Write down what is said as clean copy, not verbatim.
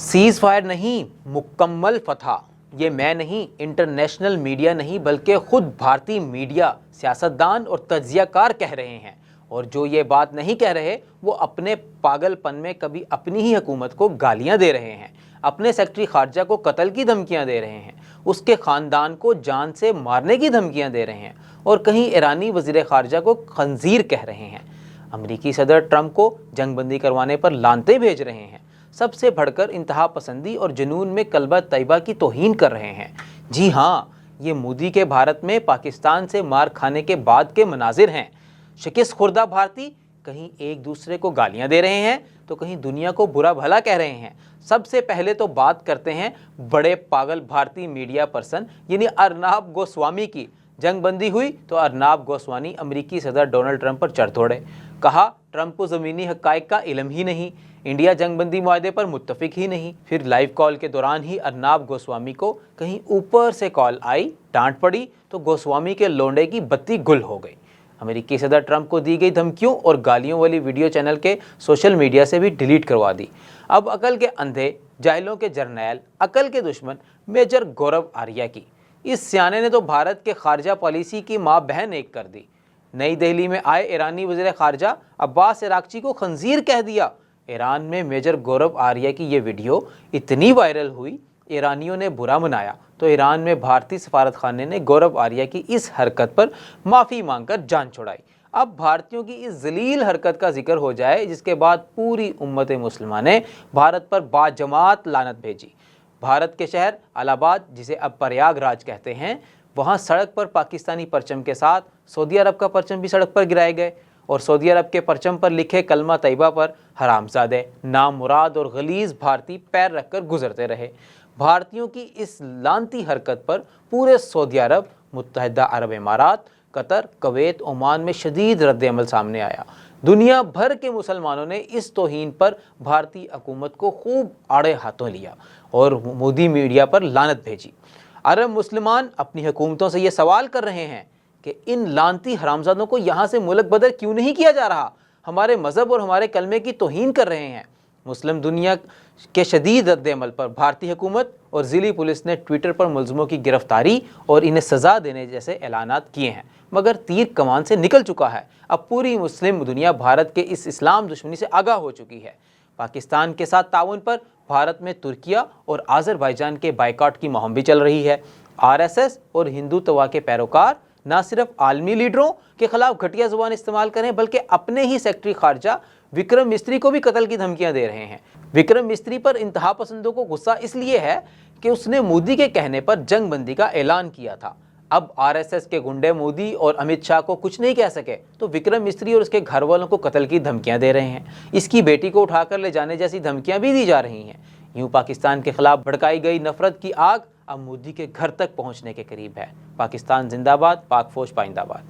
Seize fire नहीं, मुकम्मल फतह। ये मैं नहीं, इंटरनेशनल मीडिया नहीं, बल्कि खुद भारतीय मीडिया, सियासतदान और तज्जियाकार कह रहे हैं। और जो ये बात नहीं कह रहे वो अपने पागलपन में कभी अपनी ही हुकूमत को गालियां दे रहे हैं, अपने सेक्रेटरी खारजा को कत्ल की धमकियां दे रहे हैं, उसके ख़ानदान को जान से मारने की धमकियां दे रहे हैं, और कहीं ईरानी वज़ीर खारजा को खंजीर कह रहे हैं। अमरीकी सदर ट्रंप को जंगबंदी करवाने पर लानते भेज रहे हैं। सबसे बढ़कर इंतहा पसंदी और जुनून में कलबा तैयबा की तौहीन कर रहे हैं। जी हाँ, ये मोदी के भारत में पाकिस्तान से मार खाने के बाद के मनाजिर हैं। शिकस्त खुर्दा भारतीय कहीं एक दूसरे को गालियां दे रहे हैं तो कहीं दुनिया को बुरा भला कह रहे हैं। सबसे पहले तो बात करते हैं बड़े पागल भारतीय मीडिया पर्सन यानी अर्नाब गोस्वामी की। जंगबंदी हुई तो अर्नाब गोस्वामी अमरीकी सदर डोनाल्ड ट्रंप पर चढ़ दौड़े। कहा ट्रंप को ज़मीनी हक़ाइक़ का इल्म ही नहीं, इंडिया जंगबंदी मुआहदे पर मुत्तफ़िक ही नहीं। फिर लाइव कॉल के दौरान ही अर्नाब गोस्वामी को कहीं ऊपर से कॉल आई, डांट पड़ी तो गोस्वामी के लोंडे की बत्ती गुल हो गई। अमेरिकी सदर ट्रंप को दी गई धमकियों और गालियों वाली वीडियो चैनल के सोशल मीडिया से भी डिलीट करवा दी। अब अकल के अंधे, जाहिलों के जर्नैल, अकल के दुश्मन मेजर गौरव आर्या की इस सियाने ने तो भारत के खारजा पॉलिसी की माँ बहन एक कर दी। नई दिल्ली में आए ईरानी वज़ीर खारजा अब्बास अरागची को खंजीर कह दिया। ईरान में मेजर गौरव आर्या की ये वीडियो इतनी वायरल हुई, ईरानियों ने बुरा मनाया तो ईरान में भारतीय सफारतखाने ने गौरव आर्या की इस हरकत पर माफ़ी मांगकर जान छुड़ाई। अब भारतीयों की इस जलील हरकत का जिक्र हो जाए जिसके बाद पूरी उम्मत मुस्लिमा ने भारत पर बाजमात लानत भेजी। भारत के शहर इलाहाबाद, जिसे अब प्रयागराज कहते हैं, वहाँ सड़क पर पाकिस्तानी परचम के साथ सऊदी अरब का परचम भी सड़क पर गिराए गए और सऊदी अरब के परचम पर लिखे कलमा तैयबा पर हरामजादे, नामुराद और गलीज भारतीय पैर रखकर गुजरते रहे। भारतीयों की इस लानती हरकत पर पूरे सऊदी अरब, मुत्तहिदा अरब इमारात, कतर, कुवैत, ओमान में शदीद रद्द-ए-अमल सामने आया। दुनिया भर के मुसलमानों ने इस तौहीन पर भारतीय हुकूमत को खूब आड़े हाथों लिया और मोदी मीडिया पर लानत भेजी। अरब मुसलमान अपनी हुकूमतों से ये सवाल कर रहे हैं कि इन लानती हरामजादों को यहाँ से मुल्क बदर क्यों नहीं किया जा रहा, हमारे मज़हब और हमारे कलमे की तौहीन कर रहे हैं। मुस्लिम दुनिया के शदीद रद्द-ए-अमल पर भारतीय हुकूमत और ज़िली पुलिस ने ट्विटर पर मुलज़मों की गिरफ्तारी और इन्हें सज़ा देने जैसे ऐलानात किए हैं, मगर तीर कमान से निकल चुका है। अब पूरी मुस्लिम दुनिया भारत के इस इस्लाम दुश्मनी से आगाह हो चुकी है। पाकिस्तान के साथ ताउन पर भारत में तुर्किया और आज़रबाईजान के बाइकआउट की मुहिम भी चल रही है। आरएसएस और हिंदुत्व के पैरोकार न सिर्फ आलमी लीडरों के खिलाफ घटिया जुबान इस्तेमाल करें बल्कि अपने ही सेक्रेटरी खारजा विक्रम मिस्त्री को भी कत्ल की धमकियां दे रहे हैं। विक्रम मिस्त्री पर इंतहा पसंदों को गुस्सा इसलिए है कि उसने मोदी के कहने पर जंगबंदी का ऐलान किया था। अब आरएसएस के गुंडे मोदी और अमित शाह को कुछ नहीं कह सके तो विक्रम मिस्त्री और उसके घर वालों को कत्ल की धमकियां दे रहे हैं। इसकी बेटी को उठाकर ले जाने जैसी धमकियां भी दी जा रही हैं। यूं पाकिस्तान के खिलाफ भड़काई गई नफरत की आग अब मोदी के घर तक पहुंचने के करीब है। पाकिस्तान जिंदाबाद, पाक फौज पाइंदाबाद।